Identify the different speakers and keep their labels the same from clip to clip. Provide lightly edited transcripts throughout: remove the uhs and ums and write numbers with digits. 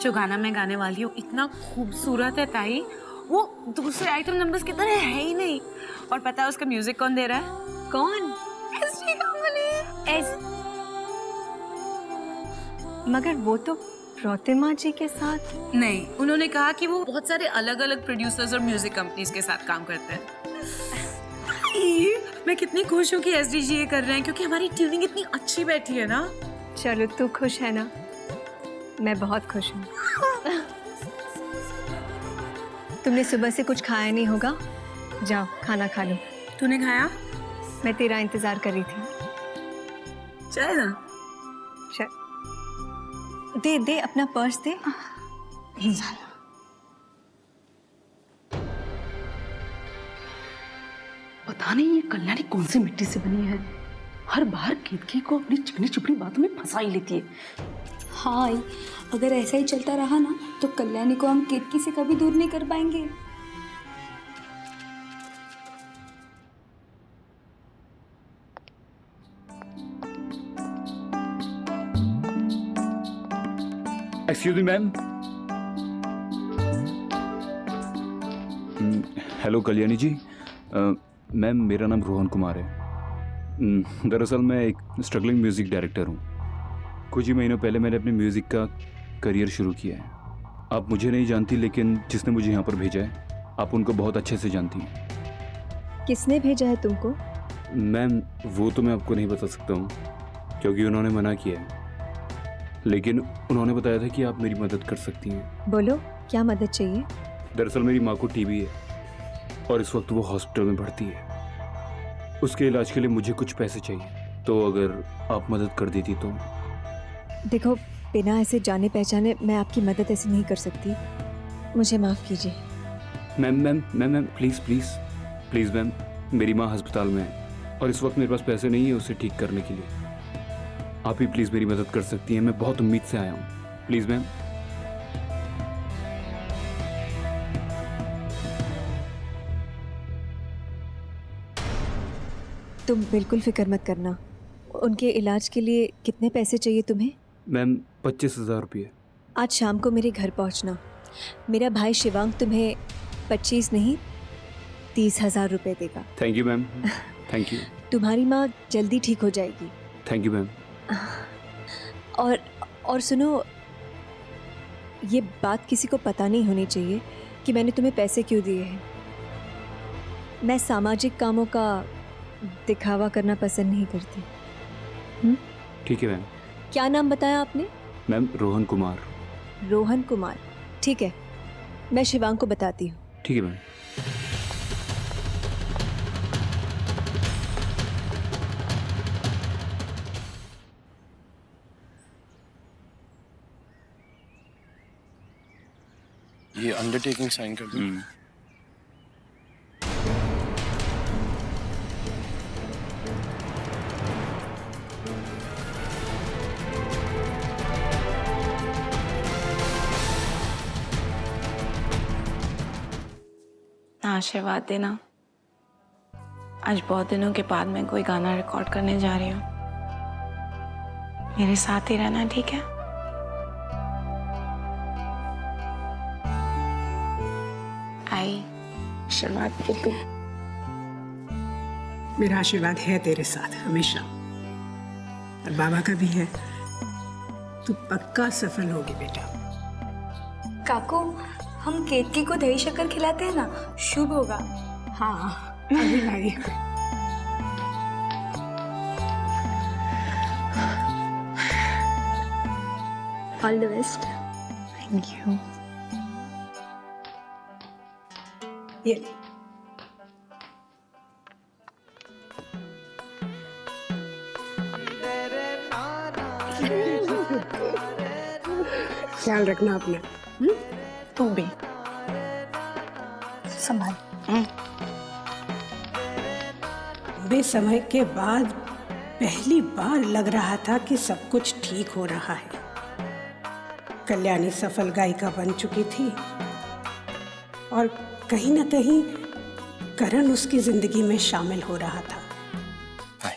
Speaker 1: जो गाना मैं गाने वाली हूँ इतना खूबसूरत है ताई, वो दूसरे आइटम नंबर्स की तरह है ही नहीं। और पता है उसका म्यूजिक कौन दे रहा है?
Speaker 2: कौन?
Speaker 1: SD company.
Speaker 2: एस मगर वो तो प्रतिमा जी के साथ।
Speaker 1: नहीं, उन्होंने कहा कि वो बहुत सारे अलग अलग प्रोड्यूसर्स और म्यूजिक कंपनीज के साथ काम करते हैं। मैं कितनी खुश हूँ कि एसडीजी ये कर रहे हैं, क्योंकि हमारी ट्यूनिंग इतनी अच्छी बैठी है ना।
Speaker 2: चलो तू खुश है ना, मैं बहुत खुश हूँ। तुमने सुबह से कुछ खाया नहीं होगा, जाओ खाना खा लो।
Speaker 1: तूने खाया?
Speaker 2: मैं तेरा इंतजार कर रही थी।
Speaker 1: चल ना।
Speaker 2: चल दे दे अपना पर्स दे।
Speaker 3: पता नहीं ये कल्याणी कौन सी मिट्टी से बनी है, हर बार केतकी को अपनी चिकनी चुपड़ी बातों में फंसा ही लेती है।
Speaker 4: हाँ आई, अगर ऐसा ही चलता रहा ना तो कल्याणी को हम केतकी से कभी दूर नहीं कर पाएंगे।
Speaker 5: Excuse me ma'am. Hello Kalyani ji. Ma'am मेरा नाम रोहन कुमार है। दरअसल मैं एक स्ट्रगलिंग म्यूज़िक डायरेक्टर हूँ। कुछ ही महीनों पहले मैंने अपने म्यूज़िक का करियर शुरू किया है। आप मुझे नहीं जानती, लेकिन जिसने मुझे यहाँ पर भेजा है आप उनको बहुत अच्छे से जानती हैं।
Speaker 2: किसने भेजा है तुमको?
Speaker 5: मैम वो तो मैं आपको नहीं बता सकता हूँ, क्योंकि उन्होंने मना किया है, लेकिन उन्होंने बताया था कि आप मेरी मदद कर सकती हैं।
Speaker 2: बोलो क्या मदद चाहिए?
Speaker 5: दरअसल मेरी माँ को टीबी है और इस वक्त वो हॉस्पिटल में भर्ती है। उसके इलाज के लिए मुझे कुछ पैसे चाहिए, तो अगर आप मदद कर देती तो।
Speaker 2: देखो बिना ऐसे जाने पहचाने मैं आपकी मदद ऐसे नहीं कर सकती, मुझे माफ़ कीजिए।
Speaker 5: Ma'am ma'am ma'am ma'am please please please ma'am, मेरी माँ अस्पताल में है और इस वक्त मेरे पास पैसे नहीं है उसे ठीक करने के लिए। आप ही प्लीज़ मेरी मदद कर सकती हैं, मैं बहुत उम्मीद से आया हूँ। Please ma'am.
Speaker 2: तुम बिल्कुल फिक्र मत करना। उनके इलाज के लिए कितने पैसे चाहिए तुम्हें?
Speaker 5: मैम 25,000 रुपये।
Speaker 2: आज शाम को मेरे घर पहुंचना। मेरा भाई शिवांग तुम्हें 25 नहीं 30,000 रुपये देगा।
Speaker 5: Thank you ma'am, thank you.
Speaker 2: तुम्हारी माँ जल्दी ठीक हो जाएगी।
Speaker 5: Thank you ma'am.
Speaker 2: और सुनो, ये बात किसी को पता नहीं होनी चाहिए कि मैंने तुम्हें पैसे क्यों दिए हैं। मैं सामाजिक कामों का दिखावा करना पसंद नहीं करती।
Speaker 5: ठीक है मैम।
Speaker 2: क्या नाम बताया आपने?
Speaker 5: मैम रोहन कुमार।
Speaker 2: रोहन कुमार, ठीक है, मैं शिवांग को बताती हूँ।
Speaker 5: ठीक है मैम।
Speaker 6: ये अंडरटेकिंग साइन कर दूं?
Speaker 1: आशीर्वाद देना। आज बहुत दिनों के बाद मैं कोई गाना रिकॉर्ड करने जा रही हूँ, मेरे साथ ही रहना, ठीक है? आई आशीर्वाद दे तू।
Speaker 7: मेरा आशीर्वाद है तेरे साथ हमेशा, और बाबा का भी है। तू पक्का सफल होगी बेटा।
Speaker 4: काकू, हम केतकी को दही शक्कर खिलाते हैं ना, शुभ होगा।
Speaker 7: हाँ अभी लाई।
Speaker 4: All the best.
Speaker 1: Thank you.
Speaker 7: ये ले। ख्याल रखना अपना।
Speaker 1: तू भी
Speaker 4: संभाल।
Speaker 7: लंबे समय के बाद पहली बार लग रहा था कि सब कुछ ठीक हो रहा है। कल्याणी सफल गायिका बन चुकी थी और कहीं ना कहीं करण उसकी जिंदगी में शामिल हो रहा था।
Speaker 6: हाय।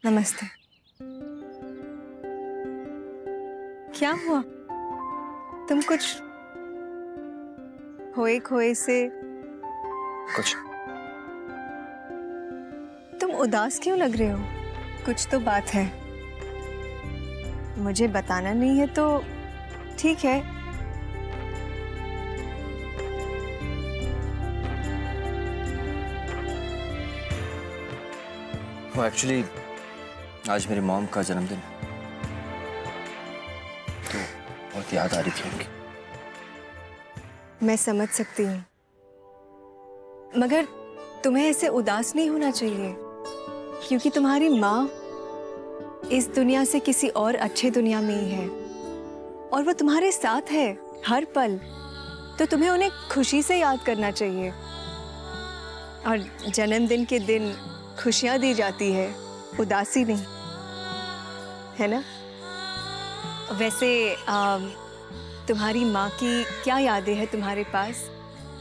Speaker 2: नमस्ते। क्या हुआ? तुम कुछ खोए खोए से
Speaker 6: कुछ
Speaker 2: तुम उदास क्यों लग रहे हो? कुछ तो बात है। मुझे बताना नहीं है तो ठीक है।
Speaker 8: वो एक्चुअली आज मेरी मॉम का जन्मदिन है, तो बहुत याद आ रही थी उनकी।
Speaker 2: मैं समझ सकती हूँ, मगर तुम्हें ऐसे उदास नहीं होना चाहिए, क्योंकि तुम्हारी माँ इस दुनिया से किसी और अच्छे दुनिया में ही है और वो तुम्हारे साथ है हर पल। तो तुम्हें उन्हें खुशी से याद करना चाहिए। और जन्मदिन के दिन खुशियाँ दी जाती है, उदासी नहीं, है ना? वैसे तुम्हारी माँ की क्या यादें हैं तुम्हारे पास?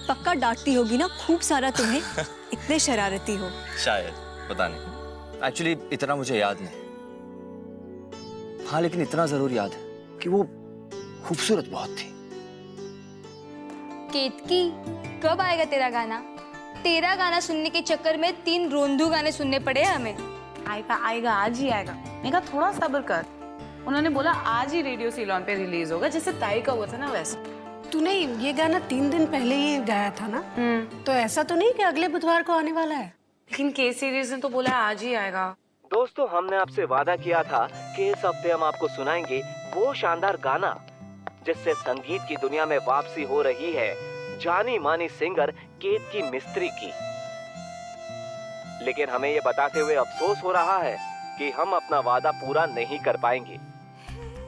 Speaker 2: पक्का डांटती होगी ना खूब सारा तुम्हें, इतने शरारती हो।
Speaker 8: शायद, पता नहीं। एक्चुअली इतना मुझे याद नहीं। हाँ, लेकिन इतना जरूर याद है कि वो खूबसूरत बहुत थी।
Speaker 4: केतकी, कब आएगा तेरा गाना? तेरा गाना सुनने के चक्कर में 3 रोंदू गाने सुनने पड़े हमें।
Speaker 1: आएगा आएगा, आज ही आएगा। मैं कहा थोड़ा सब्र कर। उन्होंने बोला आज ही रेडियो सीलोन पे रिलीज होगा, जैसे ताई का हुआ था ना वैसे।
Speaker 7: तूने ये गाना 3 दिन पहले ही गाया था ना? तो ऐसा तो नहीं कि अगले बुधवार को आने वाला है?
Speaker 1: लेकिन के सीरीज ने तो बोला आज ही आएगा।
Speaker 9: दोस्तों, हमने आपसे वादा किया था कि इस हफ्ते हम आपको सुनाएंगे वो शानदार गाना जिससे संगीत की दुनिया में वापसी हो रही है जानी मानी सिंगर केतकी मिस्त्री की। लेकिन हमें ये बताते हुए अफसोस हो रहा है कि हम अपना वादा पूरा नहीं कर पाएंगे।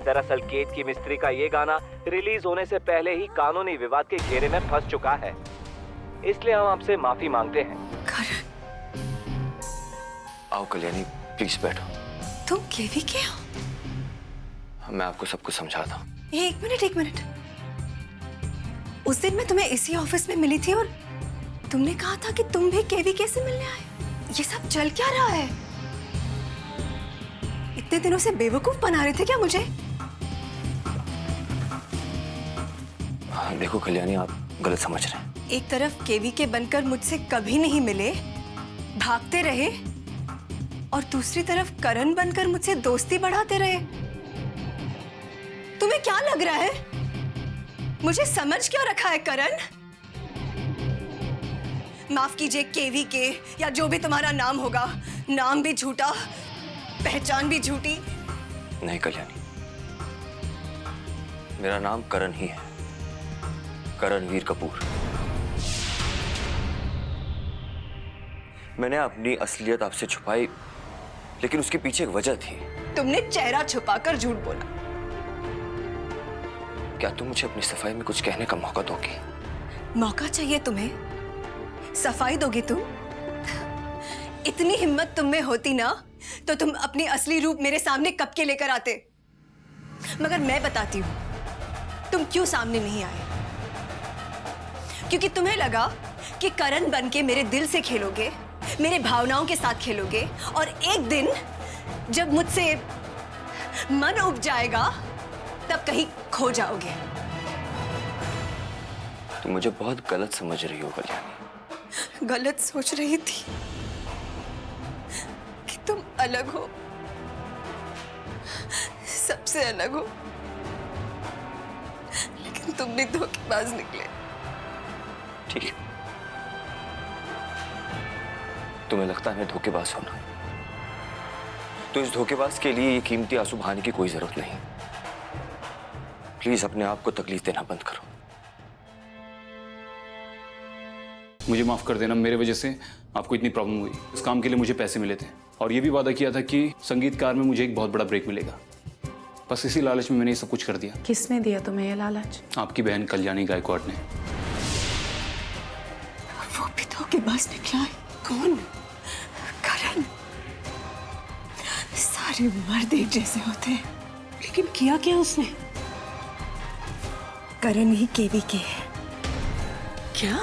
Speaker 9: दरअसल केतकी मिस्त्री का ये गाना रिलीज होने से पहले ही कानूनी विवाद के घेरे में फंस चुका है, इसलिए हम आपसे माफी मांगते हैं।
Speaker 8: आओ कल्याणी, प्लीज बैठो।
Speaker 2: तुम केवी के हो?
Speaker 8: मैं आपको सब कुछ समझाता हूँ।
Speaker 2: एक मिनट। उस दिन मैं तुम्हें इसी ऑफिस में मिली थी और तुमने कहा था कि तुम भी केवी के से मिलने आए। ये सब चल क्या रहा है? इतने दिनों से बेवकूफ बना रहे थे क्या मुझे?
Speaker 8: देखो कल्याणी, आप गलत समझ रहे हैं।
Speaker 2: एक तरफ केवी के बनकर मुझसे कभी नहीं मिले, भागते रहे, और दूसरी तरफ करण बनकर मुझसे दोस्ती बढ़ाते रहे। तुम्हें क्या लग रहा है? मुझे समझ क्यों रखा है करण? माफ कीजिए केवी के, या जो भी तुम्हारा नाम होगा, नाम भी झूठा, पहचान भी झूठी।
Speaker 8: नहीं कल्याणी, मेरा नाम करण ही है, करणवीर कपूर। मैंने अपनी असलियत आपसे छुपाई, लेकिन उसके पीछे एक वजह थी।
Speaker 2: तुमने चेहरा छुपाकर झूठ बोला।
Speaker 8: क्या तुम मुझे अपनी सफाई में कुछ कहने का मौका दोगी?
Speaker 2: मौका चाहिए तुम्हें? सफाई दोगे तुम? इतनी हिम्मत तुम में होती ना तो तुम अपनी असली रूप मेरे सामने कब के लेकर आते। मगर मैं बताती हूं तुम क्यों सामने नहीं आए। क्योंकि तुम्हें लगा कि करण बनके मेरे दिल से खेलोगे, मेरे भावनाओं के साथ खेलोगे, और एक दिन जब मुझसे मन उब जाएगा तब कहीं खो जाओगे।
Speaker 8: तुम मुझे बहुत गलत समझ रही हो कल्याणी।
Speaker 2: गलत सोच रही थी कि तुम अलग हो, सबसे अलग हो, लेकिन तुम भी धोखेबाज निकले।
Speaker 8: ठीक है, तुम्हें लगता है मैं धोखेबाज हूं ना, तो इस धोखेबाज के लिए ये कीमती आंसू बहाने की कोई जरूरत नहीं। प्लीज अपने आप को तकलीफ देना बंद करो।
Speaker 5: मुझे माफ़ कर देना, मेरे वजह से आपको इतनी प्रॉब्लम हुई। इस काम के लिए मुझे पैसे मिले थे और ये भी वादा किया था कि संगीतकार में मुझे एक बहुत बड़ा ब्रेक मिलेगा। बस इसी लालच में मैंने ये सब कुछ कर दिया।
Speaker 1: किसने दिया तुम्हें ये लालच?
Speaker 5: आपकी बहन कल्याणी गायकवाड़ ने।
Speaker 2: वो भी धोखेबाज निकला है। कौन? करण। सारे मर्द एक जैसे होते हैं।
Speaker 7: लेकिन किया क्या उसने?
Speaker 2: करण ही केवी के है।
Speaker 7: क्या?